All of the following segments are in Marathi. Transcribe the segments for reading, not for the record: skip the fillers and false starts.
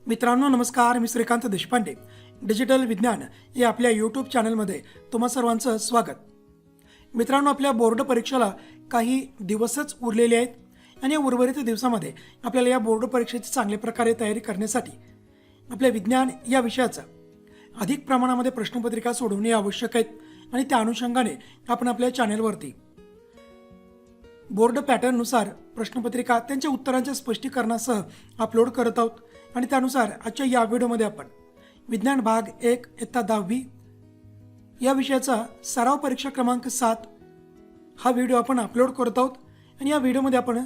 मित्रांनो नमस्कार, मी श्रीकांत देशपांडे. डिजिटल विज्ञान या आपल्या यूट्यूब चॅनलमध्ये तुम्हा सर्वांचं स्वागत. मित्रांनो, आपल्या बोर्ड परीक्षेला काही दिवसच उरलेले आहेत आणि या उर्वरित दिवसामध्ये आपल्याला या बोर्ड परीक्षेची चांगल्या प्रकारे तयारी करण्यासाठी आपल्या विज्ञान या विषयाचा अधिक प्रमाणामध्ये प्रश्नपत्रिका सोडवणे आवश्यक आहेत आणि त्या अनुषंगाने आपण आपल्या चॅनलवरती बोर्ड पॅटर्ननुसार प्रश्नपत्रिका त्यांच्या उत्तरांच्या स्पष्टीकरणासह अपलोड करत आहोत. आणि त्यानुसार आजच्या या व्हिडिओमध्ये आपण विज्ञान भाग 1 इयत्ता 10वी या विषयाचा सराव परीक्षा क्रमांक 7 हा व्हिडिओ आपण अपलोड करत आहोत. आणि या व्हिडिओमध्ये आपण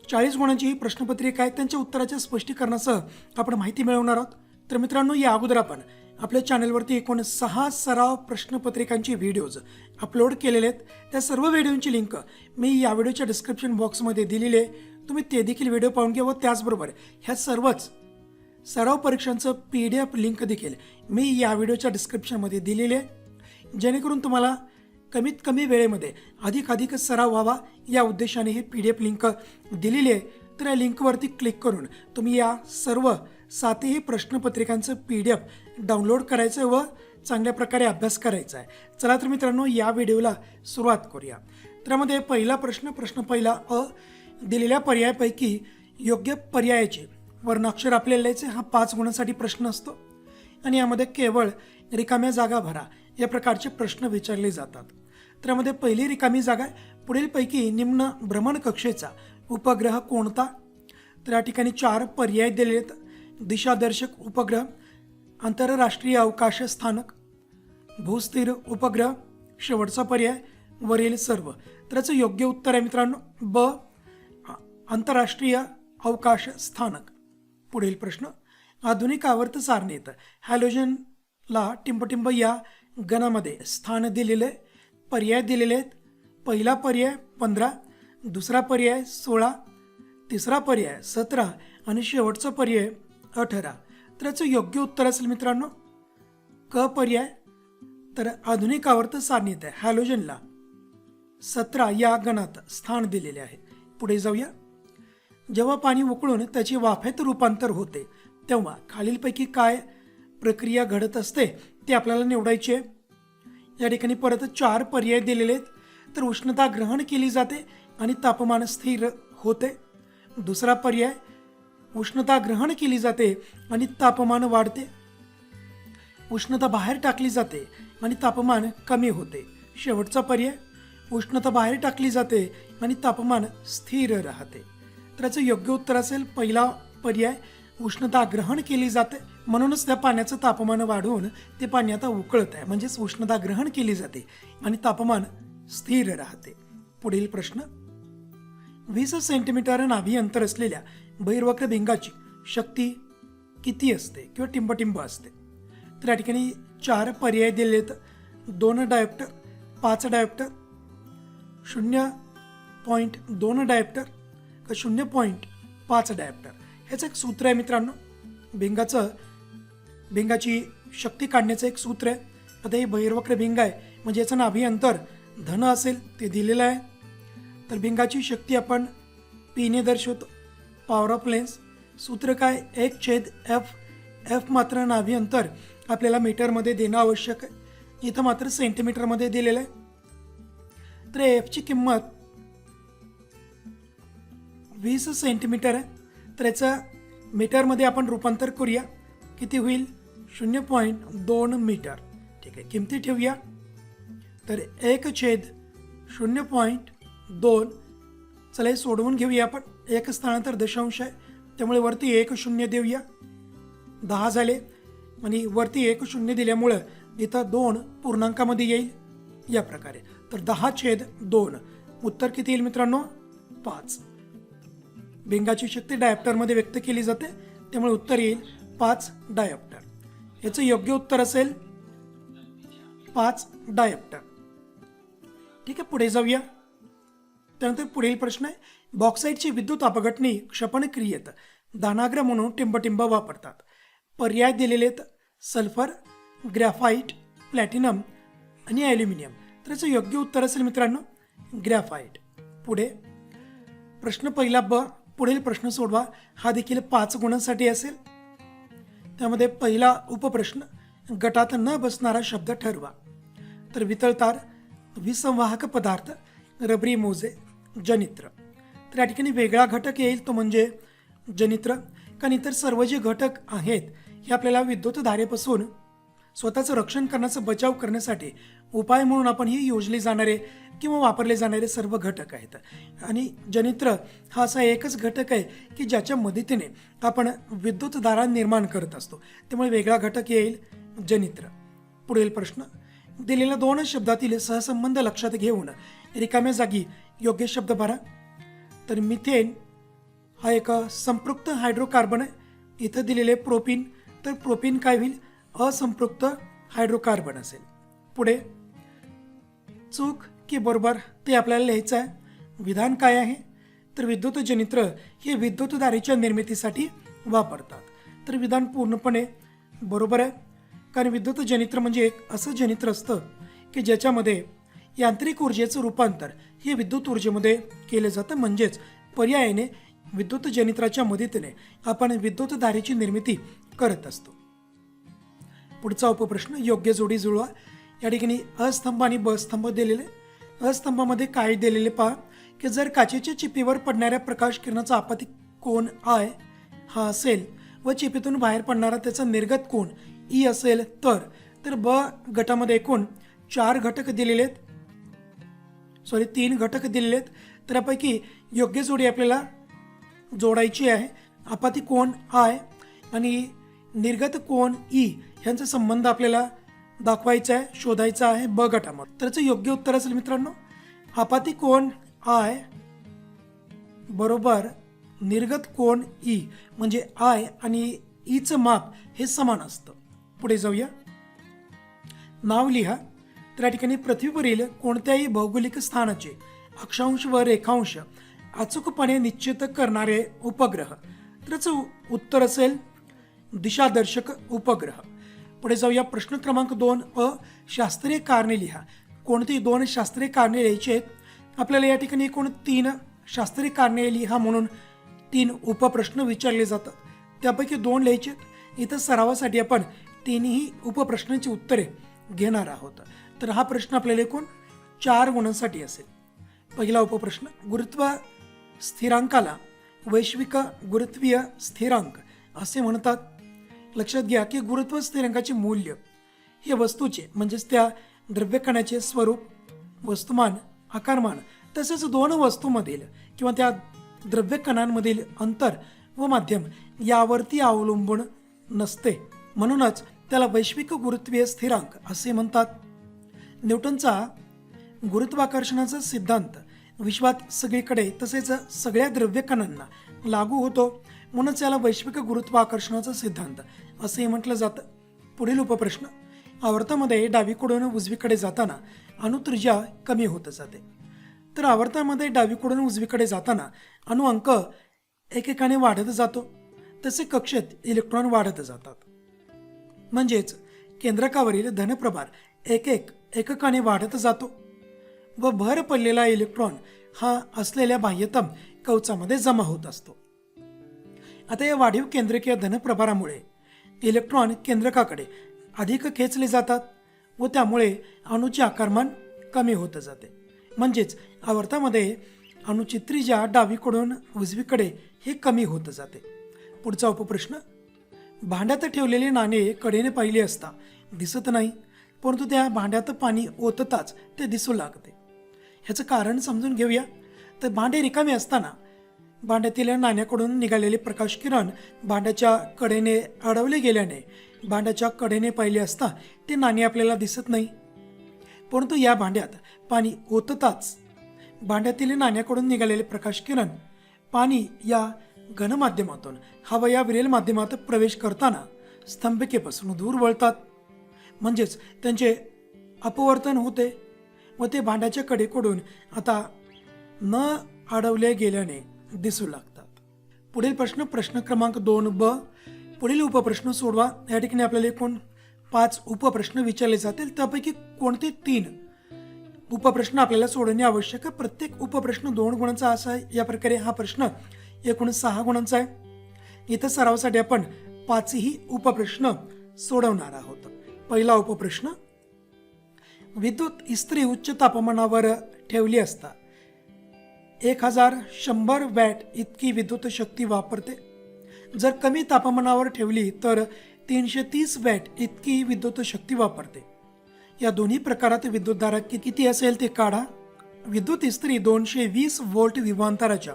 40 गुणांची ही प्रश्नपत्रिका आहे त्यांच्या उत्तराच्या स्पष्टीकरणासह आपण माहिती मिळवणार आहोत. तर मित्रांनो, या अगोदर आपण आपल्या चॅनलवरती एकूण 6 सराव प्रश्नपत्रिकांची व्हिडिओज अपलोड केलेले आहेत. त्या सर्व व्हिडिओंची लिंक मी या व्हिडिओच्या डिस्क्रिप्शन बॉक्समध्ये दिलेली आहे. तुम्ही ते देखील व्हिडिओ पाहून घ्या व त्याचबरोबर ह्या सर्वच सराव परीक्षांचं PDF लिंक देखील मी या व्हिडिओच्या डिस्क्रिप्शनमध्ये दिलेले आहे, जेणेकरून तुम्हाला कमीत कमी वेळेमध्ये अधिक सराव व्हावा या उद्देशाने ही PDF लिंक दिलेली आहे. तर या लिंकवरती क्लिक करून तुम्ही या सर्व 7ही प्रश्नपत्रिकांचं PDF डाउनलोड करायचं व चांगल्या प्रकारे अभ्यास करायचा आहे. चला तर मित्रांनो, या व्हिडिओला सुरुवात करूया. त्यामध्ये पहिला प्रश्न पहिला अ, दिलेल्या पर्यायापैकी योग्य पर्यायाचे वर्णाक्षर आपल्याला लिहायचे. हा 5 गुणांसाठी प्रश्न असतो आणि यामध्ये केवळ रिकाम्या जागा भरा या प्रकारचे प्रश्न विचारले जातात. तर यामध्ये पहिली रिकामी जागा पुढीलपैकी निम्न भ्रमण कक्षेचा उपग्रह कोणता. तर या ठिकाणी 4 पर्याय दिलेले आहेत. दिशादर्शक उपग्रह, आंतरराष्ट्रीय अवकाश स्थानक, भूस्थिर उपग्रह, शेवटचा पर्याय वरील सर्व. तर याचं योग्य उत्तर आहे मित्रांनो ब, आंतरराष्ट्रीय अवकाश स्थानक. पुढील प्रश्न, आधुनिक आवर्त सारणीत हॅलोजनला टिंबटिंब या गणामध्ये स्थान दिलेले पर्याय दिलेले आहेत. पहिला पर्याय 15, दुसरा पर्याय 16, तिसरा पर्याय 17 आणि शेवटचा पर्याय 18. तर याचं योग्य उत्तर असेल मित्रांनो क पर्याय. तर आधुनिक आवर्त सारणीत हॅलोजनला 17 या गणात स्थान दिलेले आहे. पुढे जाऊया. जेव्हा पाणी उकळून त्याची वाफेत रूपांतर होते तेव्हा खालीलपैकी काय प्रक्रिया घडत असते ते आपल्याला निवडायचे. या ठिकाणी परत 4 पर्याय दिलेले आहेत. तर उष्णता ग्रहण केली जाते आणि तापमान स्थिर होते. दुसरा पर्याय उष्णता ग्रहण केली जाते आणि तापमान वाढते. उष्णता बाहेर टाकली जाते आणि तापमान कमी होते. शेवटचा पर्याय उष्णता बाहेर टाकली जाते आणि तापमान स्थिर राहते. तर याचं योग्य उत्तर असेल पहिला पर्याय उष्णता ग्रहण केली जाते, म्हणूनच त्या पाण्याचं तापमान वाढवून ते पाणी आता उकळत आहे, म्हणजेच उष्णता ग्रहण केली जाते आणि तापमान स्थिर राहते. पुढील प्रश्न, 20 सेंटीमीटर नाभी अंतर असलेल्या बहिर्वक्र भिंगाची शक्ती किती असते किंवा टिंबटिंब असते. तर या ठिकाणी 4 पर्याय दिले आहेत. 2 डायोप्टर, 5 डायोप्टर, 0.2 डायोप्टर का 0.5 डायोप्टर. ह्याचं एक सूत्र आहे मित्रांनो. भिंगाची शक्ती काढण्याचं एक सूत्र आहे. आता हे बहिर्वक्र भिंग आहे म्हणजे याचं नाभी अंतर धन असेल ते दिलेलं आहे. तर भिंगाची शक्ती आपण P ने दर्शवतो, पॉवर ऑफ लेन्स. सूत्र काय 1/f. F मात्र नाभी अंतर आपल्याला मीटरमध्ये देणं आवश्यक आहे, इथं मात्र सेंटीमीटरमध्ये दिलेलं आहे. तर Fची किंमत 20 सेंटीमीटर आहे. तर याचं मीटरमध्ये आपण रूपांतर करूया. किती होईल 0.2 मीटर. ठीक आहे, किमती ठेवूया. तर 1/0.2. चला हे सोडवून घेऊया आपण. एक स्थानांतर दशांश आहे त्यामुळे वरती 1 0 देऊया. 10 झाले आणि वरती 1 0 दिल्यामुळं इथं 2 पूर्णांकामध्ये येईल या प्रकारे. तर 10/2. उत्तर किती येईल मित्रांनो 5. भिंगाची शक्ती डायोप्टरमध्ये व्यक्त केली जाते त्यामुळे उत्तर येईल 5 डायोप्टर. याचं योग्य उत्तर असेल 5 डायोप्टर. ठीक आहे, पुढे जाऊया. त्यानंतर पुढील प्रश्न आहे, बॉक्साईटची विद्युत अपघटनी क्षपण क्रियेत दानाग्र म्हणून टिंबटिंब वापरतात. पर्याय दिलेले आहेत सल्फर, ग्रॅफाईट, प्लॅटिनम आणि ॲल्युमिनियम. तर याचं योग्य उत्तर असेल मित्रांनो ग्रॅफाईट. पुढे प्रश्न पहिला ब, पुढील प्रश्न सोडवा. हा देखील 5 गुणांसाठी असेल. त्यामध्ये पहिला उपप्रश्न गटात न बसणारा शब्द ठरवा. तर वितळतार, विसंवाहक पदार्थ, रबरी मोजे, जनित्र. तर या ठिकाणी वेगळा घटक येईल तो म्हणजे जनित्र. कारण इतर सर्व जे घटक आहेत हे आपल्याला विद्युत धारेपासून स्वतःचं रक्षण करण्याचा बचाव करण्यासाठी उपाय म्हणून आपण ही योजले जाणारे किंवा वापरले जाणारे सर्व घटक आहेत. आणि जनित्र हा असा एकच घटक आहे की ज्याच्या मदतीने आपण विद्युत धारा निर्माण करत असतो. त्यामुळे वेगळा घटक येईल जनित्र. पुढील प्रश्न, दिलेल्या 2 शब्दातील सहसंबंध लक्षात घेऊन रिकाम्या जागी योग्य शब्द भरा. तर मिथेन हा एक संपृक्त हायड्रोकार्बन आहे. इथं दिलेले प्रोपीन, तर प्रोपीन काय होईल, असंपृक्त हायड्रोकार्बन असेल. पुढे चूक की बरोबर ते आपल्याला लिहायचं आहे. विधान काय आहे, तर विद्युत जनित्र हे विद्युत धारेच्या निर्मितीसाठी वापरतात. तर विधान पूर्णपणे बरोबर आहे. कारण विद्युत जनित्र म्हणजे एक असं जनित्र असतं की ज्याच्यामध्ये यांत्रिक ऊर्जेचं रूपांतर हे विद्युत ऊर्जेमध्ये केलं जातं. म्हणजेच पर्यायाने विद्युत जनित्राच्या मदतीने आपण विद्युत धारेची निर्मिती करत असतो. पुढचा उपप्रश्न, योग्य जोडी जुळवा. या ठिकाणी अस्तंभ आणि ब स्तंभ दिलेले. अस्तंभामध्ये काय दिलेले पहा की जर काचेच्या चिपीवर पडणाऱ्या प्रकाश किरणाचा आपत्ती कोन आय हा असेल व चिपीतून बाहेर पडणारा त्याचा निर्गत कोन ई असेल तर ब गटामध्ये एकूण 4 घटक दिलेले आहेत, 3 घटक दिलेले आहेत. तर यापैकी योग्य जोडी आपल्याला जोडायची आहे. आपत्ती कोन आय आणि निर्गत कोन ई यांचा संबंध आपल्याला दाखवायचा आहे, शोधायचा आहे ब गटामध्ये. तर याचं योग्य उत्तर असेल मित्रांनो, आपत्ती कोन आय बरोबर निर्गत कोन ई, म्हणजे आय आणि ईचं माप हे समान असतं. पुढे जाऊया. नाव लिहा. तर या ठिकाणी पृथ्वीवरील कोणत्याही भौगोलिक स्थानाचे अक्षांश व रेखांश अचूकपणे निश्चित करणारे उपग्रह. तर याचं उत्तर असेल दिशादर्शक उपग्रह. पुढे जाऊया. प्रश्न क्रमांक 2 अ, शास्त्रीय कारणे लिहा. कोणती 2 शास्त्रीय कारणे लिहायची आहेत आपल्याला. या ठिकाणी एकूण 3 शास्त्रीय कारणे लिहा म्हणून 3 उपप्रश्न विचारले जातात. त्यापैकी 2 लिहायचे आहेत. इथं सरावासाठी आपण 3ही उपप्रश्नांची उत्तरे घेणार आहोत. तर हा प्रश्न आपल्याला एकूण 4 गुणांसाठी असेल. पहिला उपप्रश्न, गुरुत्व स्थिरांकाला वैश्विक गुरुत्वीय स्थिरांक असे म्हणतात. लक्षात घ्या की गुरुत्व स्थिरांकाचे मूल्य हे वस्तूचे म्हणजेच त्या द्रव्यकणाचे स्वरूप, वस्तुमान, आकारमान तसेच 2 वस्तूंमधील किंवा त्या द्रव्यकणांमधील अंतर व माध्यम यावरती अवलंबून नसते. म्हणूनच त्याला वैश्विक गुरुत्वीय स्थिरांक असे म्हणतात. न्यूटनचा गुरुत्वाकर्षणाचा सिद्धांत विश्वात सगळीकडे तसेच सगळ्या द्रव्यकणांना लागू होतो. म्हणूनच याला वैश्विक गुरुत्वाकर्षणाचा सिद्धांत असेही म्हटलं जातं. पुढील उपप्रश्न, आवर्तामध्ये डावीकडून उजवीकडे जाताना अणुत्रिज्या कमी होत जाते. तर आवर्तामध्ये डावीकडून उजवीकडे जाताना अणुअंक एकेकाने वाढत जातो. तसे कक्षेत इलेक्ट्रॉन वाढत जातात. म्हणजेच केंद्रकावरील धनप्रभार एककाने वाढत जातो व भर पडलेला इलेक्ट्रॉन हा असलेल्या बाह्यतम कवचामध्ये जमा होत असतो. आता या वाढीव केंद्रकीय धनप्रभारामुळे इलेक्ट्रॉन केंद्रकाकडे अधिक खेचले जातात व त्यामुळे अणूचे आकारमान कमी होत जाते. म्हणजेच आवर्तामध्ये अणूची त्रिज्या डावीकडून उजवीकडे हे कमी होत जाते. पुढचा उपप्रश्न, भांड्यात ठेवलेले नाणे कडेने पाहिले असता दिसत नाही, परंतु त्या भांड्यात पाणी ओतताच ते दिसू लागते. ह्याचं कारण समजून घेऊया. तर भांडे रिकामे असताना भांड्यातील नाण्याकडून निघालेले प्रकाश किरण भांड्याच्या कडेने अडवले गेल्याने भांड्याच्या कडेने पाहिले असता ते नाणे आपल्याला दिसत नाही, परंतु या भांड्यात पाणी ओतताच भांड्यातील नाण्याकडून निघालेले प्रकाश किरण पाणी या घनमाध्यमातून हवा या विरेल माध्यमात प्रवेश करताना स्तंभिकेपासून दूर वळतात. म्हणजेच त्यांचे अपवर्तन होते व ते भांड्याच्या कडेकडून आता न अडवले गेल्याने दिसू लागतात. पुढील प्रश्न, प्रश्न क्रमांक 2 ब, पुढील उपप्रश्न सोडवा. या ठिकाणी आपल्याला एकूण 5 उपप्रश्न विचारले जातील. त्यापैकी कोणते 3 उपप्रश्न आपल्याला सोडवणे आवश्यक आहे. प्रत्येक उपप्रश्न 2 गुणांचा असा आहे. या प्रकारे हा प्रश्न एकूण 6 गुणांचा आहे. इथं सरावासाठी आपण 5ही उपप्रश्न सोडवणार आहोत. पहिला उपप्रश्न, विद्युत इस्त्री उच्च तापमानावर ठेवली असता 1100 वॅट इतकी विद्युत शक्ती वापरते. जर कमी तापमानावर ठेवली तर 330 वॅट इतकी विद्युत शक्ती वापरते. या दोन्ही प्रकारात विद्युतधारा किती असेल ते काढा. विद्युत इस्त्री 220 व्होल्ट विभवांतराच्या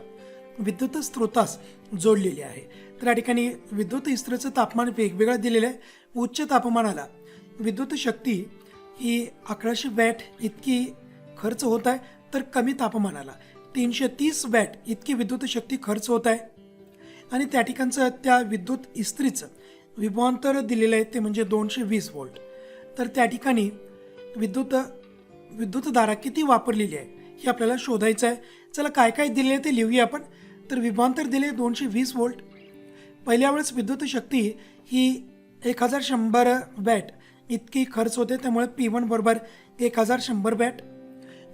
विद्युत स्रोतास जोडलेली आहे. तर या ठिकाणी विद्युत इस्त्रीचं तापमान वेगवेगळं दिलेलं आहे. उच्च तापमानाला विद्युत शक्ती ही 1100 वॅट इतकी खर्च होत आहे, तर कमी तापमानाला 330 वॅट इतकी विद्युत शक्ती खर्च होत आहे. आणि त्या ठिकाणचं त्या विद्युत इस्त्रीचं विभवांतर दिलेलं आहे ते म्हणजे 220 व्होल्ट. तर त्या ठिकाणी विद्युतधारा किती वापरलेली आहे हे आपल्याला शोधायचं आहे. चला काय काय दिले ते लिहूया आपण. तर विभवांतर दिले 220 व्होल्ट. पहिल्या वेळेस विद्युत शक्ती ही 1100 वॅट इतकी खर्च होते, त्यामुळे P1 बरोबर 1100 वॅट.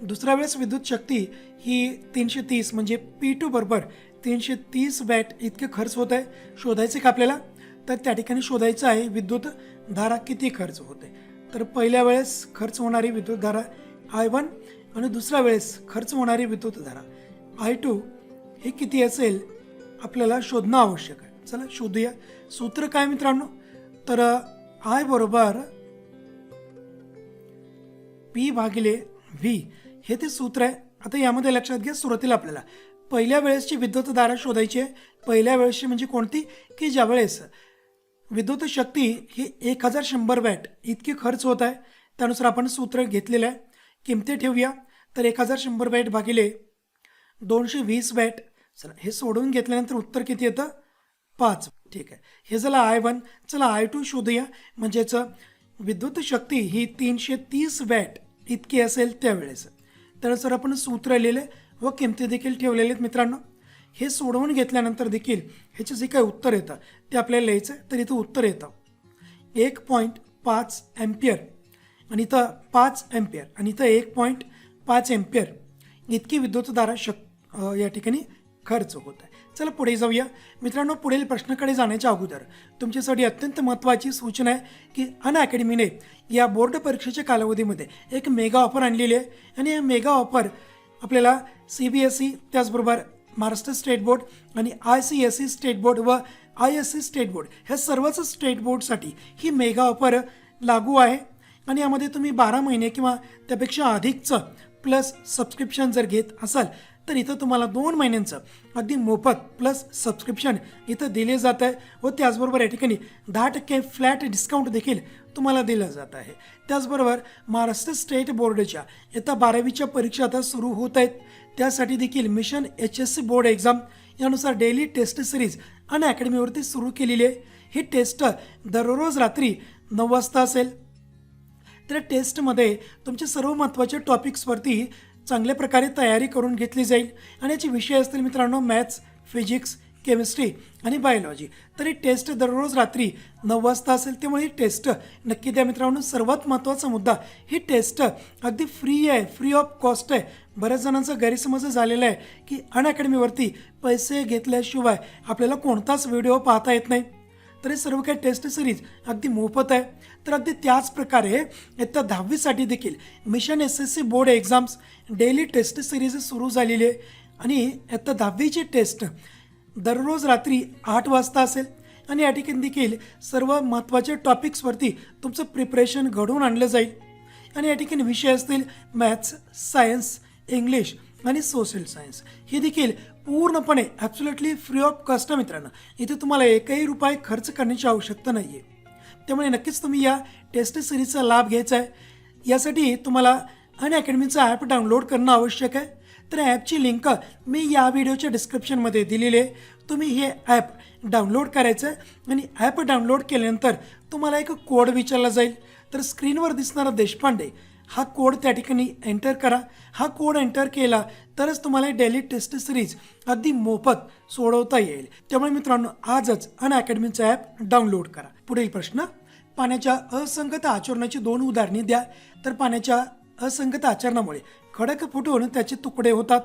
दुसऱ्या वेळेस विद्युत शक्ती ही 330 म्हणजे P2 बरोबर 330 वॅट इतके खर्च होत आहे. शोधायचे का आपल्याला? तर त्या ठिकाणी शोधायचं आहे विद्युत धारा किती खर्च होते. तर पहिल्या वेळेस खर्च होणारी विद्युत धारा I1 आणि दुसऱ्या वेळेस खर्च होणारी विद्युत धारा I2 हे किती असेल आपल्याला शोधणं आवश्यक आहे. चला शोधूया. सूत्र काय मित्रांनो? तर I बरोबर P भागिले V हे ते सूत्र आहे. आता यामध्ये लक्षात घ्या, सुरुवातीला आपल्याला पहिल्या वेळेसची विद्युत धारा शोधायची आहे. पहिल्या वेळेसची म्हणजे कोणती? की ज्या वेळेस विद्युत शक्ती ही 1100 वॅट इतकी खर्च होत आहे. त्यानुसार आपण सूत्र घेतलेलं आहे. किमती ठेवूया. तर 1100 वॅट भागिले 220 वॅट. चला हे सोडून घेतल्यानंतर उत्तर किती येतं? 5. ठीक आहे. हे झालं I1. चला I2 शोधूया. म्हणजेच विद्युत शक्ती ही 330 वॅट इतकी असेल त्यावेळेस. त्यानुसार आपण सूत्र लिहिले व किमती देखील ठेवलेले आहेत मित्रांनो. हे सोडवून घेतल्यानंतर देखील ह्याचे जे काही उत्तर येतं ते आपल्याला लिहायचं आहे. तर इथं उत्तर येतं 1.5 एम्पियर आणि इथं 5 एम्पियर आणि इथं 1.5 एम्पियर इतकी विद्युतधारा या ठिकाणी खर्च होत आहे. चला पुढे जाऊया मित्रांनो. पुढील प्रश्नाकडे जाण्याच्या अगोदर तुमच्यासाठी अत्यंत महत्त्वाची सूचना आहे की अनअकॅडमीने या बोर्ड परीक्षेच्या कालावधीमध्ये एक मेगा ऑफर आणलेली आहे. आणि या मेगा ऑफर आपल्याला CBSE त्याचबरोबर महाराष्ट्र स्टेट बोर्ड आणि ICSE स्टेट बोर्ड व ISC स्टेट बोर्ड ह्या सर्वच स्टेट बोर्डसाठी ही मेगा ऑफर लागू आहे. आणि यामध्ये तुम्ही 12 महिने किंवा त्यापेक्षा अधिकचं प्लस सबस्क्रिप्शन जर घेत असाल तर इथं तुम्हाला 2 महिन्यांचं अगदी मोफत प्लस सबस्क्रिप्शन इथं दिले जात आहे. व त्याचबरोबर या ठिकाणी 10% फ्लॅट डिस्काउंट देखील तुम्हाला दिलं जात आहे. त्याचबरोबर महाराष्ट्र स्टेट बोर्डच्या इयत्ता 12वीच्या परीक्षा आता सुरू होत आहेत. त्यासाठी देखील मिशन HSC बोर्ड एक्झाम यानुसार डेली टेस्ट सिरीज अनअकॅडमीवरती सुरू केलेली आहे. ही टेस्ट दररोज रात्री 9 वाजता असेल. तर टेस्टमध्ये तुमचे सर्व महत्त्वाचे टॉपिक्सवरती चांगल्या प्रकारे तयारी करून घेतली जाईल. आणि याचे विषय असतील मित्रांनो मॅथ्स, फिजिक्स, केमिस्ट्री आणि बायोलॉजी. तर ही टेस्ट दररोज रात्री 9 वाजता असेल. त्यामुळे ही टेस्ट नक्की द्या मित्रांनो. सर्वात महत्त्वाचा मुद्दा, ही टेस्ट अगदी फ्री आहे, फ्री ऑफ कॉस्ट आहे. बऱ्याच जणांचा गैरसमज झालेला आहे की अनअकॅडमीवरती पैसे घेतल्याशिवाय आपल्याला कोणताच व्हिडिओ पाहता येत नाही. तर हे सर्व काही टेस्ट सिरीज अगदी मोफत आहे. तर अगदी त्याच प्रकारे इयत्ता 10वीसाठी देखील mission SSC board exams daily test series सुरू झालेली आहे. आणि इयत्ता 10वीची टेस्ट दररोज रात्री 8 वाजता असेल. आणि या ठिकाणी देखील सर्व महत्त्वाच्या टॉपिक्सवरती तुमचं प्रिपरेशन घडवून आणलं जाईल. आणि या ठिकाणी विषय असतील मॅथ्स, सायन्स, इंग्लिश आणि सोशल सायन्स. हे देखील पूर्णपणे ॲब्सोल्युटली फ्री ऑफ कॉस्ट आहे मित्रांनो. इथे तुम्हाला एकही रुपये खर्च करण्याची आवश्यकता नाही आहे. त्यामुळे नक्कीच तुम्ही या टेस्ट सिरीजचा लाभ घ्यायचा आहे. यासाठी तुम्हाला अनअकॅडमीचं ॲप डाउनलोड करणं आवश्यक आहे. तर ॲपची लिंक मी या व्हिडिओच्या डिस्क्रिप्शनमध्ये दिलेली आहे. तुम्ही हे ॲप डाउनलोड करायचं आहे. आणि ॲप डाउनलोड केल्यानंतर तुम्हाला एक कोड विचारला जाईल. तर स्क्रीनवर दिसणारा देशपांडे हा कोड त्या ठिकाणी एंटर करा. हा कोड एंटर केला तरच तुम्हाला डेली टेस्ट सिरीज अगदी मोफत सोडवता येईल. त्यामुळे मित्रांनो आजच अनअकॅडमीचं ॲप डाउनलोड करा. पुढील प्रश्न, पाण्याच्या असंगत आचरणाची 2 उदाहरणे द्या. तर पाण्याच्या असंगत आचरणामुळे खडक फुटून त्याचे तुकडे होतात.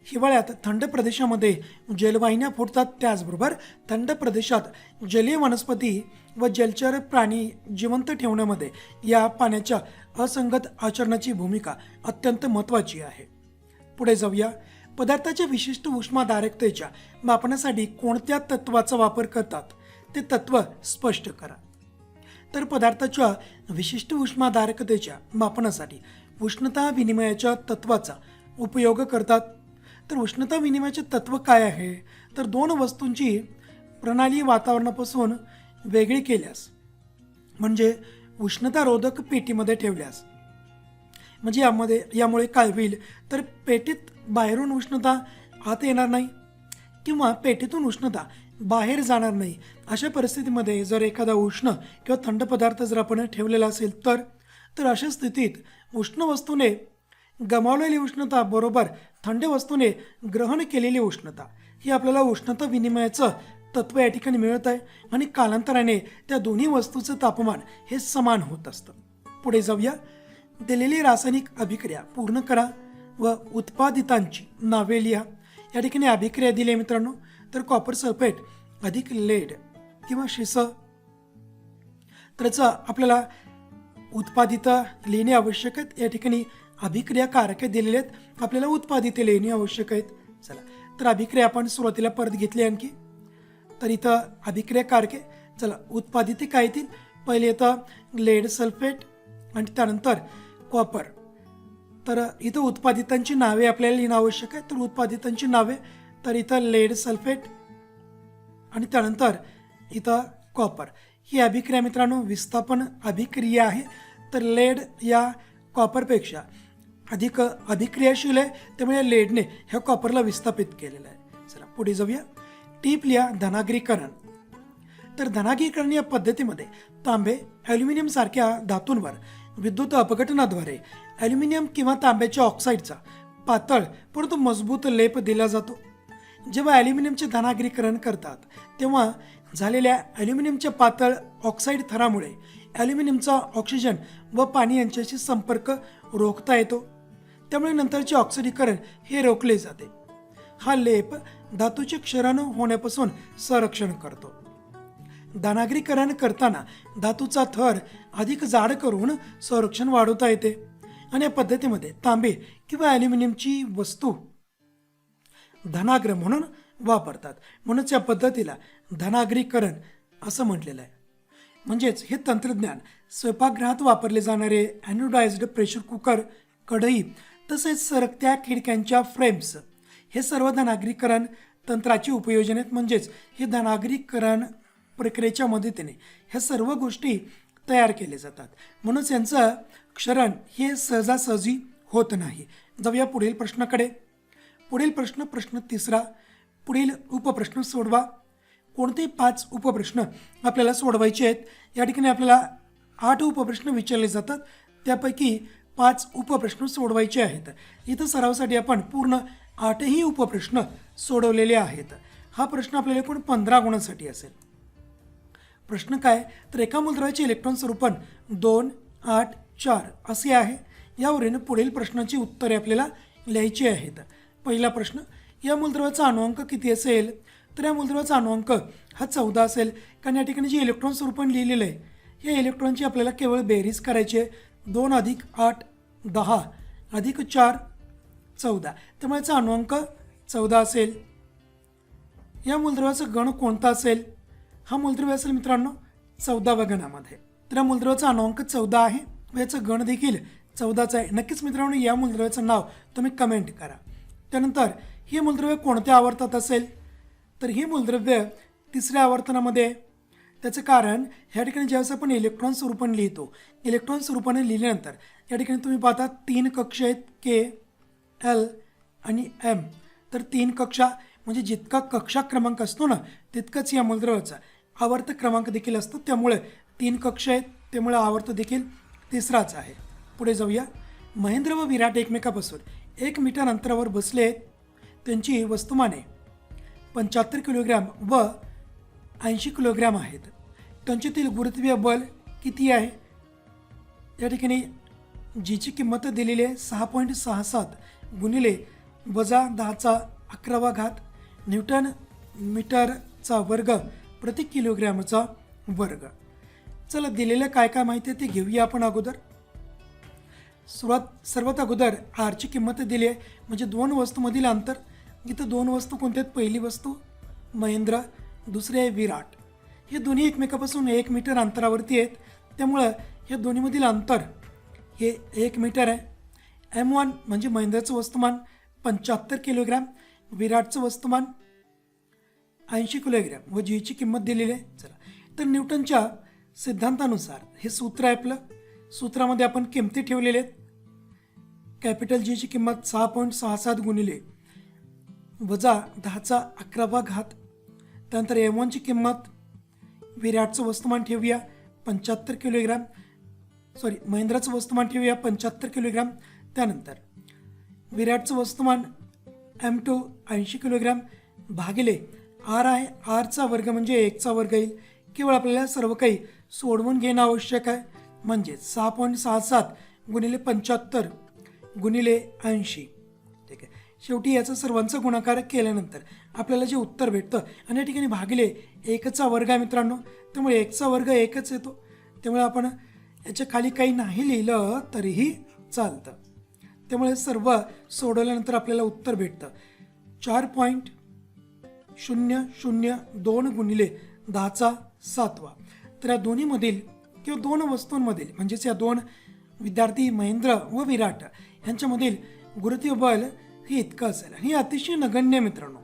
हिवाळ्यात थंड प्रदेशामध्ये जलवाहिन्या फुटतात, त्याचबरोबर थंड प्रदेशात जलीय वनस्पती व जलचर प्राणी जिवंत ठेवण्यामध्ये या पाण्याच्या असंगत आचरणाची भूमिका अत्यंत महत्त्वाची आहे. पुढे जाऊया. पदार्थाच्या विशिष्ट उष्माधारकतेच्या मापनासाठी कोणत्या तत्वाचा वापर करतात ते तत्व स्पष्ट करा. तर पदार्थाच्या विशिष्ट उष्माधारकतेच्या मापनासाठी उष्णता विनिमयाच्या तत्वाचा उपयोग करतात. तर उष्णता विनिमयाचे तत्व काय आहे? तर दोन वस्तूंची प्रणाली वातावरणापासून वेगळी केल्यास, म्हणजे उष्णतारोधक पेटीमध्ये ठेवल्यास, म्हणजे यामुळे काय होईल, तर पेटीत बाहेरून उष्णता आत येणार नाही किंवा पेटीतून उष्णता बाहेर जाणार नाही. अशा परिस्थितीमध्ये जर एखादा उष्ण किंवा थंड पदार्थ जर आपण ठेवलेला असेल तर अशा स्थितीत उष्ण वस्तूने गमावलेली उष्णता बरोबर थंड वस्तूने ग्रहण केलेली उष्णता ही आपल्याला उष्णता विनिमयाचं तत्व या ठिकाणी मिळत आहे आणि कालांतराने त्या दोन्ही वस्तूचं तापमान हे समान होत असतं. पुढे जाऊया. दिलेली रासायनिक अभिक्रिया पूर्ण करा व उत्पादितांची नावे लिहा. या ठिकाणी अभिक्रिया दिली आहे मित्रांनो. तर कॉपर सल्फेट अधिक लेड किंवा शिस, तर याचं आपल्याला उत्पादित लिहिणे आवश्यक आहेत. या ठिकाणी अभिक्रिया कारके दिलेले आहेत, आपल्याला उत्पादित लिहिणे आवश्यक आहेत. चला, तर अभिक्रिया आपण सुरुवातीला परत घेतली आणखी. तर इथं अभिक्रिया कारके, चला उत्पादित काय येतील, पहिले येतं लेड सल्फेट आणि त्यानंतर कॉपर. तर इथं उत्पादितांची नावे आपल्याला लिहिणं आवश्यक आहे. तर उत्पादितांची नावे, तर इथं लेड सल्फेट आणि त्यानंतर इथं कॉपर. ही अभिक्रिया मित्रांनो विस्थापन अभिक्रिया आहे. तर लेड या कॉपरपेक्षा अधिक अभिक्रियाशील आहे, त्यामुळे लेडने ह्या कॉपरला विस्थापित केलेलं आहे. चला पुढे जाऊया. टीप लिहा धनाग्रीकरण. तर धनाग्रीकरण या पद्धतीमध्ये तांबे ॲल्युमिनियम सारख्या धातूंवर विद्युत अपघटनाद्वारे ॲल्युमिनियम किंवा तांब्याच्या ऑक्साईडचा पातळ परंतु मजबूत लेप दिला जातो. जेव्हा ॲल्युमिनियमचे धनाग्रीकरण करतात तेव्हा झालेल्या ॲल्युमिनियमच्या पातळ ऑक्साईड थरामुळे ॲल्युमिनियमचा ऑक्सिजन व पाणी यांच्याशी संपर्क रोखता येतो, त्यामुळे नंतरचे ऑक्सिडीकरण हे रोखले जाते. हा लेप धातूचे क्षरण होण्यापासून संरक्षण करतो. धनाग्रीकरण करताना धातूचा थर अधिक जाड करून संरक्षण वाढवता येते आणि या पद्धतीमध्ये तांबे किंवा ॲल्युमिनियमची वस्तू धनाग्र म्हणून वापरतात, म्हणूनच या पद्धतीला धनाग्रीकरण असं म्हटलेलं आहे. म्हणजेच हे तंत्रज्ञान स्वयंपाकगृहात वापरले जाणारे ॲनोडायज्ड प्रेशर कुकर, कढई तसेच सरकत्या खिडक्यांच्या फ्रेम्स हे सर्व धनाग्रीकरण तंत्राची उपयोजन आहेत. म्हणजेच हे धनाग्रीकरण प्रक्रियेच्या मदतीने ह्या सर्व गोष्टी तयार केले जातात, म्हणूनच यांचं क्षरण हे सहजासहजी होत नाही. जाऊया पुढील प्रश्नाकडे. पुढील प्रश्न तिसरा. पुढील उपप्रश्न सोडवा. कोणते 5 उपप्रश्न आपल्याला सोडवायचे आहेत? या ठिकाणी आपल्याला 8 उपप्रश्न विचारले जातात, त्यापैकी 5 उपप्रश्न सोडवायचे आहेत. इथं सरावासाठी आपण पूर्ण 8ही उपप्रश्न सोडवलेले आहेत. हा प्रश्न आपल्याला एकूण 15 गुणांसाठी असेल. प्रश्न काय, तर एका मूलद्रव्याचे इलेक्ट्रॉन स्वरूपण 2, 8, 4 असे आहे. यावरून पुढील प्रश्नाची उत्तरे आपल्याला लिहायची आहेत. पहिला प्रश्न, या मूलद्रव्याचा अणुअंक किती असेल? तर या मूलद्रव्याचा अणुअंक हा 14 असेल, कारण या ठिकाणी जे इलेक्ट्रॉन स्वरूपण लिहिलेलं आहे या इलेक्ट्रॉनची आपल्याला केवळ बेरीज करायची आहे. 2 अधिक 8 10 अधिक 4 14, त्यामुळे याचा अणुअंक 14 असेल. या मूलद्रव्याचा गण कोणता असेल? हा मूलद्रव्य असेल मित्रांनो 14व्या गणामध्ये. तर या मूलद्रव्याचा अणुअंक 14 आहे व याचं गण देखील 14च आहे. नक्कीच मित्रांनो या मूलद्रव्याचं नाव तुम्ही कमेंट करा. त्यानंतर हे मूलद्रव्य कोणत्या आवर्तात असेल? तर हे मूलद्रव्य 3ऱ्या आवर्तनामध्ये. त्याचं कारण ह्या ठिकाणी ज्यावेळेस आपण इलेक्ट्रॉन स्वरूपाने लिहितो, इलेक्ट्रॉन स्वरूपाने लिहिल्यानंतर या ठिकाणी तुम्ही पाहता 3 कक्षा आहेत, के, एल आणि एम. तर 3 कक्षा म्हणजे जितका कक्षा क्रमांक असतो ना तितकंच या मूलद्रव्याचा आवर्त क्रमांक देखील असतो, त्यामुळे 3 कक्षा आहेत, त्यामुळे आवर्त देखील 3राच आहे. पुढे जाऊया. महेंद्र व विराट एकमेकापासून 1 मीटर अंतरावर बसले आहेत. त्यांची वस्तुमाने 75 किलोग्रॅम व 80 किलोग्रॅम आहेत. त्यांच्यातील गुरुत्वीय बल किती आहे? या ठिकाणी जीची किंमत दिलेली आहे 6.67 गुणिले वजा 10⁻11 न्यूटन मीटरचा वर्ग प्रति किलोग्रॅमचा वर्ग. चला दिलेलं काय काय माहिती आहे ते घेऊया आपण अगोदर. सर्वात अगोदर आरची किंमत दिली आहे, म्हणजे दोन वस्तूमधील अंतर. इथं दोन वस्तू कोणत्या आहेत? पहिली वस्तू महेंद्र, दुसरी आहे विराट. हे दोन्ही एकमेकापासून 1 मीटर अंतरावरती आहेत, त्यामुळं हे दोन्हीमधील अंतर हे 1 मीटर आहे. M1 म्हणजे महेंद्रचं वस्तुमान 75 किलोग्रॅम, विराटचं वस्तुमान 80 किलोग्रॅम व जीची किंमत दिलेली आहे. चला तर न्यूटनच्या सिद्धांतानुसार हे सूत्र आहे आपलं. सूत्रामध्ये आपण किमती ठेवलेल्या आहेत. कॅपिटल जीची किंमत 6.67 गुणिले वजा 10⁻11. त्यानंतर M1 ची किंमत, विराटचं वस्तुमान ठेवूया 75 किलोग्रॅम, महेंद्राचं वस्तुमान ठेवूया 75 किलोग्रॅम. त्यानंतर विराटचं वस्तुमान M2 80 किलोग्रॅम भागिले R आहे. आरचा वर्ग म्हणजे 1चा वर्ग येईल. केवळ आपल्याला सर्व काही सोडवून घेणं आवश्यक आहे. म्हणजे 6.67 गुणिले 75 गुणिले 80. ठीक आहे. शेवटी याचा सर्वांचा गुणाकार केल्यानंतर आपल्याला जे उत्तर भेटतं, आणि या ठिकाणी भागिले 1चा वर्ग आहे मित्रांनो, त्यामुळे 1चा वर्ग 1च येतो. त्यामुळे आपण याच्या खाली काही नाही लिहिलं तरीही चालतं. त्यामुळे सर्व सोडवल्यानंतर आपल्याला उत्तर भेटतं 4.002 गुणिले 10⁷. तर या दोन्हीमधील किंवा दोन वस्तूंमधील, म्हणजेच या दोन विद्यार्थी महेंद्र व विराट यांच्यामधील गुरुत्वीय बल हे इतकं असेल. हे अतिशय नगण्य मित्रांनो,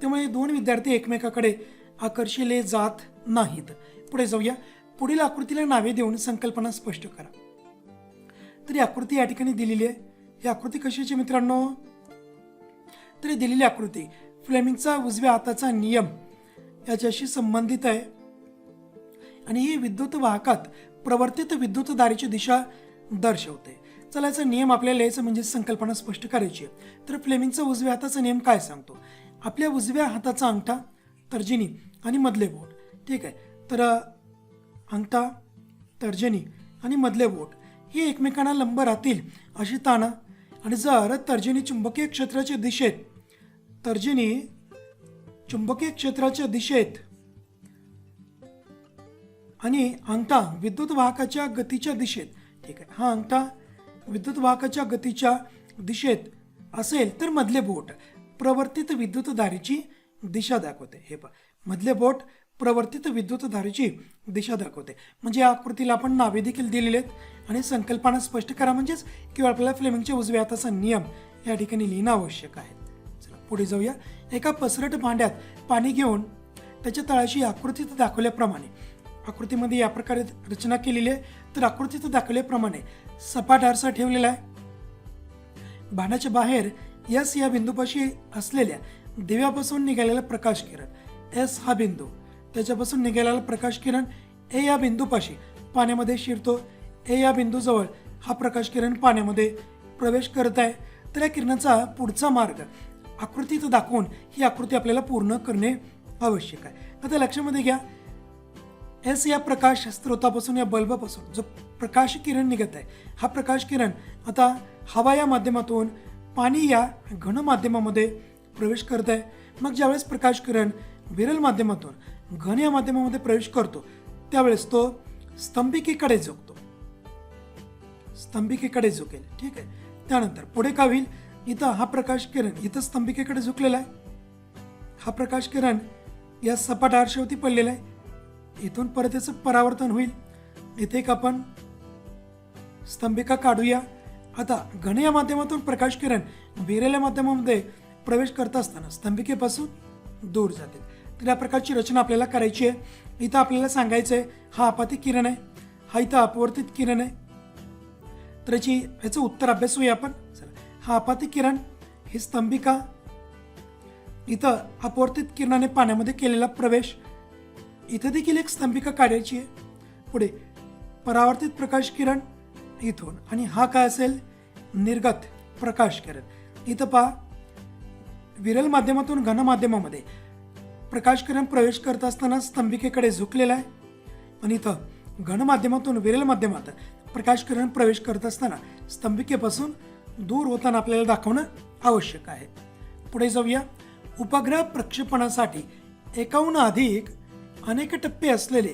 त्यामुळे दोन विद्यार्थी एकमेकाकडे आकर्षिले जात नाहीत. पुढे जाऊया. पुढील आकृतीला नावे देऊन संकल्पना स्पष्ट करा. तर ही आकृती या ठिकाणी दिलेली आहे. ही आकृती कशाची मित्रांनो? तर ही दिलेली आकृती फ्लेमिंगचा उजव्या हाताचा नियम याच्याशी संबंधित आहे, आणि ही विद्युत वाहकात प्रवर्तित विद्युतधारेची दिशा दर्शवते. चला याचा नियम आपल्याला लिहायचं, म्हणजे संकल्पना स्पष्ट करायची आहे. तर फ्लेमिंगचा उजव्या हाताचा नियम काय सांगतो? आपल्या उजव्या हाताचा अंगठा, तर्जनी आणि मधले बोट. ठीक आहे. तर अंगठा, तर्जनी आणि मधले बोट हे एकमेकांना लंब राहतील अशी ताणा, आणि जर तर्जनी चुंबकीय क्षेत्राच्या दिशेत आणि अंगठा विद्युत वाहकाच्या गतीच्या दिशेत. ठीक आहे. हा अंगठा विद्युत वाहकाच्या गतीच्या दिशेत असेल तर मधले बोट प्रवर्तित विद्युतधारेची दिशा दाखवते. हे पहा, मधले बोट प्रवर्तित विद्युतधारेची दिशा दाखवते. म्हणजे या आकृतीला आपण नावे देखील दिलेले आहेत, आणि संकल्पना स्पष्ट करा, म्हणजेच किंवा आपल्याला फ्लेमिंगच्या उजव्या हाताचा नियम या ठिकाणी लिहिणं आवश्यक आहे. चला पुढे जाऊया. एका पसरट भांड्यात पाणी घेऊन त्याच्या तळाशी आकृतीत दाखवल्याप्रमाणे, आकृतीमध्ये या प्रकारे रचना केलेली आहे. तर आकृतीत दाखवल्याप्रमाणे सपाट आरसा ठेवलेला आहे. भांड्याच्या बाहेर S या बिंदूपाशी असलेल्या दिव्यापासून निघालेला प्रकाश किरण, S हा बिंदू, त्याच्यापासून निघालेला प्रकाश किरण A या बिंदूपाशी पाण्यामध्ये शिरतो. A या बिंदूजवळ हा प्रकाश किरण पाण्यामध्ये प्रवेश करत आहे. तर या किरणाचा पुढचा मार्ग आकृतीत दाखवून ही आकृती आपल्याला पूर्ण करणे आवश्यक आहे. आता लक्षामध्ये घ्या, S या प्रकाश स्रोतापासून, या बल्बपासून जो प्रकाश किरण निघत आहे, हा प्रकाश किरण आता हवा या माध्यमातून पाणी या घन माध्यमामध्ये प्रवेश करत आहे. मग ज्यावेळेस प्रकाश किरण विरल माध्यमातून घन या माध्यमामध्ये प्रवेश करतो, त्यावेळेस तो स्तंभिकेकडे झुकेल. ठीक आहे. त्यानंतर पुढे काय होईल? इथं हा प्रकाश किरण इथं स्तंभिकेकडे झुकलेला आहे. हा प्रकाश किरण या सपाट आरशावरती पडलेला आहे. इथून परत याचं परावर्तन होईल. इथे एक आपण स्तंभिका काढूया. आता घन या माध्यमातून प्रकाश किरण विरल माध्यमामध्ये प्रवेश करत असताना स्तंभिकेपासून दूर जाते. तर या प्रकारची रचना आपल्याला करायची आहे. इथं आपल्याला सांगायचं आहे हा आपातित किरण आहे, हा इथं अपवर्तित किरण आहे. तर याचं उत्तर अभ्यासूया आपण. चला, हा आपातित किरण, ही स्तंभिका, इथं अपवर्तित किरणाने पाण्यामध्ये केलेला प्रवेश, इथं देखील एक स्तंभिका काढायची आहे. पुढे परावर्तित प्रकाश किरण इथून, आणि हा काय असेल? निर्गत प्रकाश किरण. इथं पहा, विरल माध्यमातून घन माध्यमामध्ये प्रकाश किरण प्रवेश करत असताना स्तंभिकेकडे झुकलेला आहे, आणि इथं घन माध्यमातून विरल माध्यमात प्रकाश किरण प्रवेश करत असताना स्तंभिकेपासून दूर होताना आपल्याला दाखवणं आवश्यक आहे. पुढे जाऊया. उपग्रह प्रक्षेपणासाठी एकाहून अधिक अनेक टप्पे असलेले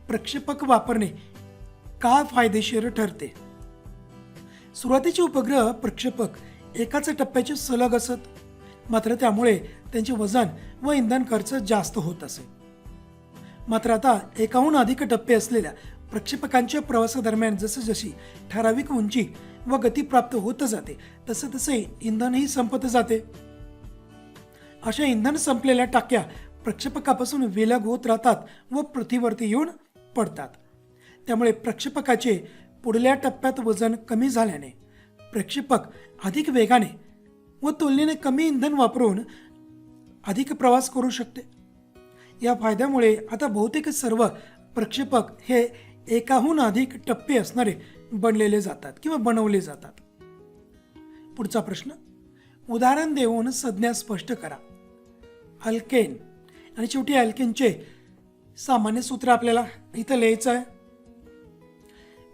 प्रक्षेपक वापरणे का फायदेशीर ठरते? सुरुवातीचे उपग्रह प्रक्षेपक एकाच टप्प्याचे सलग असत, मात्र त्यामुळे त्यांचे वजन व इंधन खर्च जास्त होत असे. मात्र आता एकाहून अधिक टप्पे असलेल्या प्रक्षेपकांच्या प्रवासादरम्यान जशी ठराविक उंची व गती प्राप्त होत जाते तसे इंधनही संपत जाते. अशा इंधन संपलेल्या टाक्या प्रक्षेपकापासून विलग होत राहतात व पृथ्वीवरती येऊन पडतात. त्यामुळे प्रक्षेपकाचे पुढल्या टप्प्यात वजन कमी झाल्याने प्रक्षेपक अधिक वेगाने व तुलनेने कमी इंधन वापरून अधिक प्रवास करू शकते. या फायद्यामुळे आता बहुतेक सर्व प्रक्षेपक हे एकाहून अधिक टप्पे असणारे बनलेले जातात किंवा बनवले जातात. पुढचा प्रश्न, उदाहरण देऊन संज्ञा स्पष्ट करा. अल्केन आणि शेवटी अल्केनचे सामान्य सूत्र आपल्याला इथं लिहायचं आहे.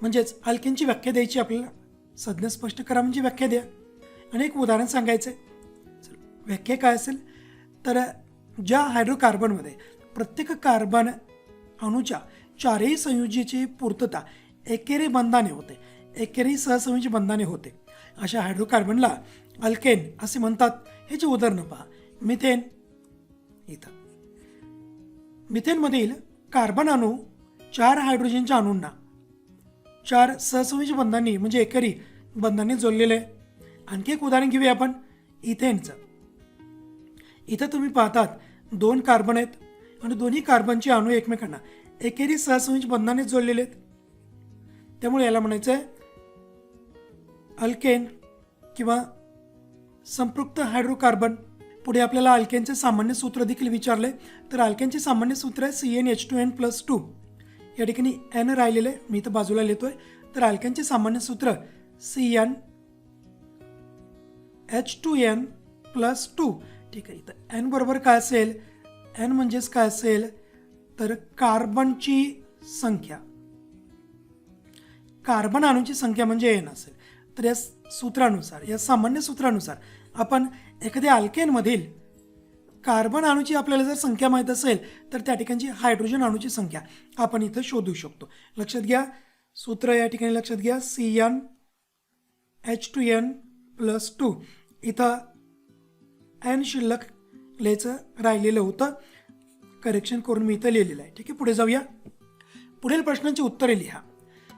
म्हणजेच अल्केनची व्याख्या द्यायची आपल्याला. संज्ञा स्पष्ट करा म्हणजे व्याख्या द्या आणि एक उदाहरण सांगायचं आहे. व्याख्या काय असेल तर ज्या हायड्रोकार्बनमध्ये प्रत्येक कार्बन अणूच्या चारही संयुजीची पूर्तता एकेरी बंधाने होते, एकेरी सहसंयोजी बंधाने होते, अशा हायड्रोकार्बनला अल्केन असे म्हणतात. ह्याची उदाहरणं पहा. मिथेन. इथं मिथेनमधील कार्बन अणू 4 हायड्रोजनच्या अणूंना 4 सहसंयोजी बंधांनी म्हणजे एकेरी बंधांनी जोडलेले आहे. आणखी एक उदाहरण घेऊया आपण इथेनचं. इथं तुम्ही पाहतात 2 कार्बन आहेत आणि दोन्ही कार्बनचे अणू एकमेकांना एकेरी सहसंयोजी बंधाने जोडलेले आहेत. त्यामुळे याला म्हणायचं आहे अल्केन किंवा संपृक्त हायड्रोकार्बन. पुढे आपल्याला अल्केनचे सामान्य सूत्र देखील विचारले, तर अल्केनचे सामान्य सूत्र आहे CnH2n+2. या ठिकाणी n राहिलेले मी इथं बाजूला लिहितोय. तर अल्केनचे सामान्य सूत्र CnH2n+2. ठीक आहे. इथं n बरोबर काय असेल, n म्हणजेच काय असेल तर कार्बनची संख्या, कार्बन अणूंची संख्या म्हणजे n असेल. तर या सूत्रानुसार, या सामान्य सूत्रानुसार आपण एखाद्या अल्केनमधील कार्बन अणूची आपल्याला जर संख्या माहीत असेल तर त्या ठिकाणची हायड्रोजन अणूची संख्या आपण इथं शोधू शकतो. लक्षात घ्या सूत्र या ठिकाणी लक्षात घ्या CnH2n+2. इथं n शिल्लक लिहायचं राहिलेलं होतं, करेक्शन करून मी इथं लिहिलेलं आहे. ठीक आहे. पुढे जाऊया. पुढील प्रश्नांची उत्तरे लिहा.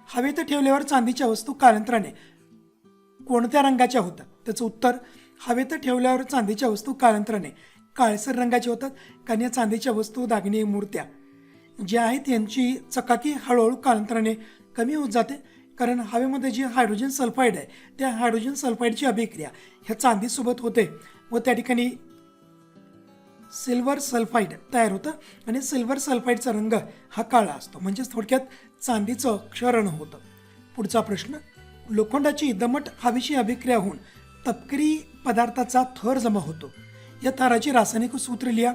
हवेत ठेवल्यावर चांदीच्या वस्तू कालांतराने कोणत्या रंगाच्या होतात? त्याचं उत्तर, हवेत ठेवल्यावर चांदीच्या वस्तू कालांतराने काळसर रंगाच्या होतात, कारण या चांदीच्या वस्तू, दागिने, मूर्त्या ज्या आहेत यांची चकाकी हळूहळू कालांतराने कमी होत जाते, कारण हवेमध्ये जे हायड्रोजन सल्फाईड आहे त्या हायड्रोजन सल्फाईडची अभिक्रिया ह्या चांदीसोबत होते व त्या ठिकाणी सिल्वर सल्फाईड तयार होतं आणि सिल्वर सल्फाईडचा रंग हा काळा असतो. म्हणजेच थोडक्यात चांदीचं क्षरण होतं. पुढचा प्रश्न, लोखंडाची दमट हवेशी अभिक्रिया होऊन तपकिरी पदार्थाचा थर जमा होतो. या थराची रासायनिक सूत्र लिहा.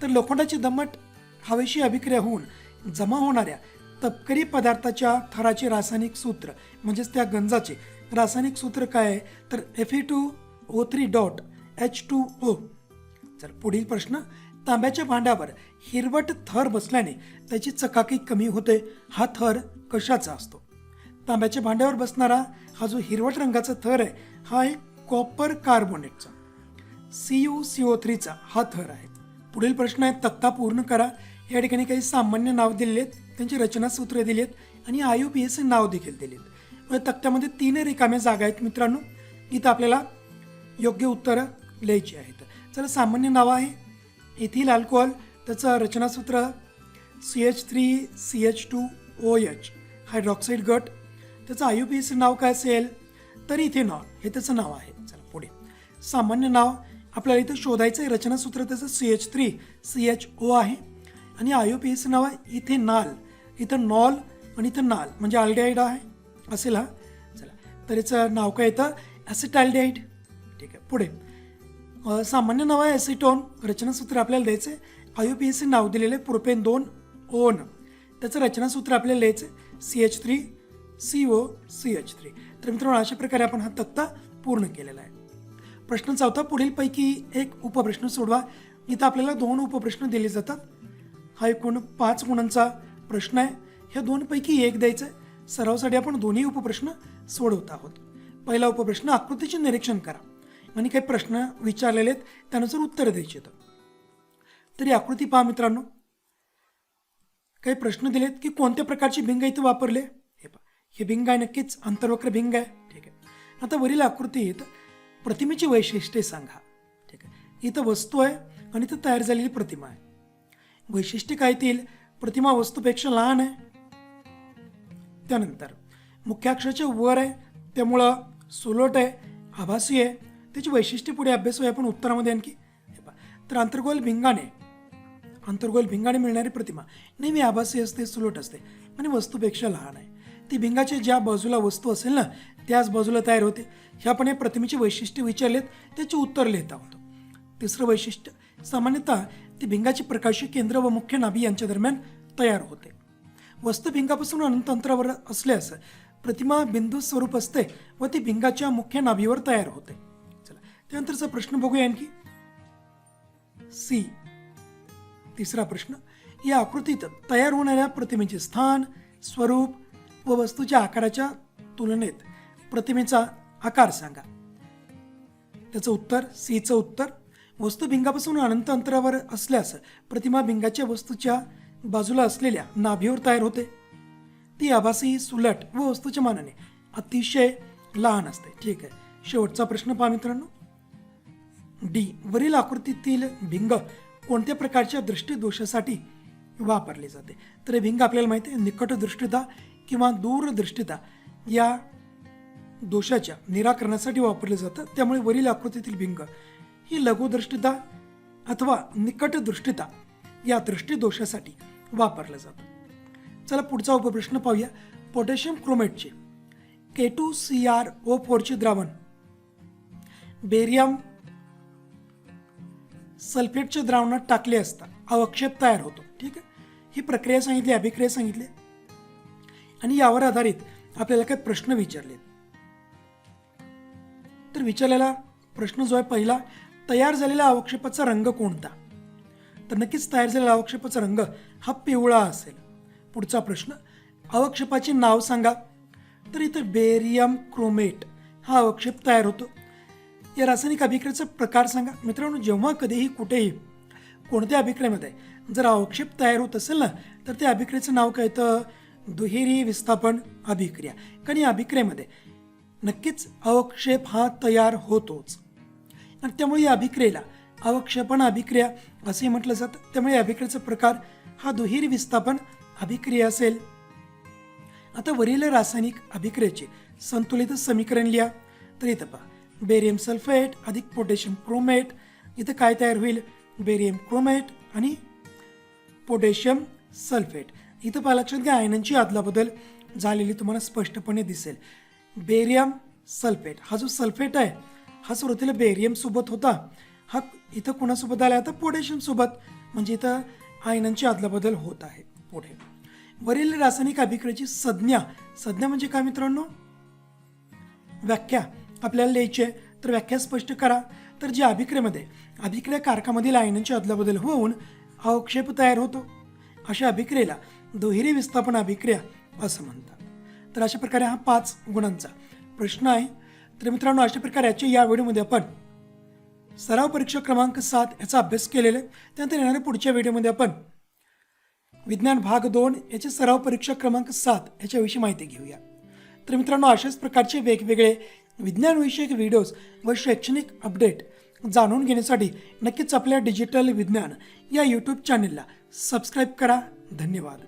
तर लोखंडाची दमट हवेशी अभिक्रिया होऊन जमा होणाऱ्या तपकिरी पदार्थाच्या थराचे रासायनिक सूत्र म्हणजेच त्या गंजाचे रासायनिक सूत्र काय आहे तर Fe2O3.H2O. तर पुढील प्रश्न, तांब्याच्या भांड्यावर हिरवट थर बसल्याने त्याची चकाकी कमी होते. हा थर कशाचा असतो? तांब्याच्या भांड्यावर बसणारा हा जो हिरवट रंगाचा थर आहे हा एक कॉपर कार्बोनेटचा CuCO3चा हा थर आहे. पुढील प्रश्न आहे, तक्ता पूर्ण करा. या ठिकाणी काही सामान्य नाव दिलेले आहेत, त्यांची रचना सूत्रे दिली आहेत आणि IUPAC नाव देखील दिले आहेत. तक्त्यामध्ये 3 रिकाम्या जागा आहेत मित्रांनो. इथं आपल्याला योग्य उत्तरं लिहायची आहेत. चला, सामान्य नाव आहे इथिल अल्कोहोल, त्याचं रचनासूत्र CH3CH2OH हायड्रॉक्साईड गट. त्याचं IUPAC नाव काय असेल तर इथेनॉल हे त्याचं नाव आहे. चला पुढे, सामान्य नाव आपल्याला इथं शोधायचं आहे. रचनासूत्र त्याचं CH3CHO आहे आणि IUPAC नाव आहे इथेनॉल. इथं नॉल आणि इथं नाल म्हणजे अल्डिहाइड आहे असेल हा. चला, तर याचं नाव काय येतं ॲसिटाल्डिहाइड. ठीक आहे. पुढे सामान्य नाव आहे ॲसिटोन. रचनासूत्र आपल्याला द्यायचं आहे. IUPAC नाव दिलेलं आहे प्रोपेन 2 ओन. त्याचं रचनासूत्र आपल्याला लिहायचं आहे CH3COCH3. तर मित्रांनो, अशा प्रकारे आपण हा तक्ता पूर्ण केलेला आहे. प्रश्न 4 पुढीलपैकी एक उपप्रश्न सोडवा. इथं आपल्याला 2 उपप्रश्न दिले जातात. हा एकूण 5 गुणांचा प्रश्न आहे. ह्या 2 पैकी एक द्यायचं आहे. सरावासाठी आपण दोन्ही उपप्रश्न सोडवत आहोत. पहिला उपप्रश्न, आकृतीचे निरीक्षण करा आणि काही प्रश्न विचारलेले आहेत त्यानुसार उत्तर द्यायचे आहेत. तरी आकृती पहा मित्रांनो. काही प्रश्न दिलेत की कोणत्या प्रकारची भिंग इथे वापरले. हे पहा, हे भिंग आहे, नक्कीच अंतर्वक्र भिंग आहे. ठीक आहे. आता वरील आकृतीत प्रतिमेची वैशिष्ट्ये सांगा. ठीक आहे. इथं वस्तू आहे आणि इथं तयार झालेली प्रतिमा आहे. वैशिष्ट्ये काय येतील? प्रतिमा वस्तूपेक्षा लहान आहे. त्यानंतर मुख्य अक्षराच्या वर आहे, त्यामुळं सुलट आहे, आभासी आहे. त्याची वैशिष्ट्ये पुढे अभ्यासूया आपण उत्तरामध्ये आणखी. हे पहा, तर अंतर्गोल भिंगाने मिळणारी प्रतिमा नेहमी आभासी असते, सुलट असते आणि वस्तूपेक्षा लहान आहे. ती भिंगाच्या ज्या बाजूला वस्तू असेल ना त्याच बाजूला तयार होते. ह्या पण या प्रतिमेची वैशिष्ट्ये विचारलेत, त्याचे उत्तर लिहिता होतं. तिसरं वैशिष्ट्य, सामान्यतः ती भिंगाची प्रकाशी केंद्र व मुख्य नाभी यांच्या दरम्यान तयार होते. वस्तू भिंगापासून अनंत अंतरावर असल्यास प्रतिमा बिंदू स्वरूप असते व ती भिंगाच्या मुख्य नाभीवर तयार होते. चला त्यानंतरचा प्रश्न बघूया आणखी. सी, तिसरा प्रश्न, या आकृतीत तयार होणाऱ्या प्रतिमेचे स्थान, स्वरूप व वस्तूच्या आकाराच्या तुलनेत प्रतिमेचा आकार सांगा. त्याचं उत्तर, सीचं उत्तर, वस्तू भिंगापासून अनंत अंतरावर असल्यास प्रतिमा भिंगाच्या वस्तूच्या बाजूला असलेल्या नाभीवर तयार होते. ती आभासी, सुलट व वस्तूच्या मानाने अतिशय लहान असते. ठीक आहे. शेवटचा प्रश्न पहा मित्रांनो. डी, वरील आकृतीतील भिंग कोणत्या प्रकारच्या दृष्टिदोषासाठी वापरले जाते. तर हे भिंग आपल्याला माहिती आहे निकटदृष्टिता किंवा दूरदृष्टिता या दोषाच्या निराकरणासाठी वापरले जातं. त्यामुळे वरील आकृतीतील भिंग ही लघुदृष्टिता अथवा निकटदृष्टिता या दृष्टिदोषासाठी वापरलं जातं. चला पुढचा उपप्रश्न पाहूया. पोटॅशियम क्रोमेटचे K2CrO4 द्रावण बेरियम सल्फेटच्या द्रावणात टाकले असता अवक्षेप तयार होतो. ठीक आहे. ही प्रक्रिया सांगितली, अभिक्रिया सांगितली आणि यावर आधारित आपल्याला काही प्रश्न विचारले. तर विचारलेला प्रश्न जो आहे पहिला, तयार झालेल्या अवक्षेपाचा रंग कोणता. तर नक्कीच तयार झालेला अवक्षेपाचा रंग हा पिवळा असेल. पुढचा प्रश्न, अवक्षेपाचे नाव सांगा. तर इथं बेरियम क्रोमेट हा अवक्षेप तयार होतो. या रासायनिक अभिक्रियेचा प्रकार सांगा. मित्रांनो, जेव्हा कधीही कुठेही कोणत्या अभिक्रियेमध्ये जर अवक्षेप तयार होत असेल ना तर त्या अभिक्रियेचं नाव काय तर दुहेरी विस्थापन अभिक्रिया. कारण या अभिक्रियेमध्ये नक्कीच अवक्षेप हा तयार होतोच आणि त्यामुळे या अभिक्रियेला अवक्षेपण अभिक्रिया असे म्हटलं जातं. त्यामुळे या अभिक्रियेचा प्रकार हा दुहेरी विस्थापन अभिक्रिया असेल. आता वरील रासायनिक अभिक्रियेचे संतुलित समीकरण लिहा. तर इथं पहा, बेरियम सल्फेट अधिक पोटॅशियम क्रोमेट. इथं काय तयार होईल? बेरियम क्रोमेट आणि पोटॅशियम सल्फेट. इथं पहा, लक्षात घ्या, आयनांची अदलाबदल झालेली तुम्हाला स्पष्टपणे दिसेल. बेरियम सल्फेट हा जो सल्फेट आहे हा सुरुवातीला बेरियम सोबत होता, हा इथं कोणासोबत आला आता पोटॅशियम सोबत, म्हणजे इथं आयनांची अदलाबदल होत आहे. पुढे वरील रासायनिक अभिक्रियेची संज्ञा म्हणजे काय मित्रांनो? व्याख्या आपल्याला लिहायची आहे. तर व्याख्या स्पष्ट करा. तर ज्या अभिक्रियेमध्ये अभिक्रिया कारकामधील आयनांची अदलाबदल होऊन अवक्षेप तयार होतो अशा अभिक्रियेला दुहेरी विस्थापन अभिक्रिया असं म्हणतात. तर अशा प्रकारे हा 5 गुणांचा प्रश्न आहे. तर मित्रांनो, अशा प्रकारे या व्हिडिओमध्ये आपण सराव परीक्षा क्रमांक 7 याचा अभ्यास केलेला आहे. त्यानंतर येणाऱ्या पुढच्या व्हिडिओमध्ये आपण विज्ञान भाग 2 याचे सराव परीक्षा क्रमांक 7 याच्याविषयी माहिती घेऊया. तर मित्रांनो, अशाच प्रकारचे वेगवेगळे विज्ञानविषयक व्हिडिओज व शैक्षणिक अपडेट जाणून घेण्यासाठी नक्कीच आपल्या डिजिटल विज्ञान या यूट्यूब चॅनेलला सबस्क्राईब करा. धन्यवाद.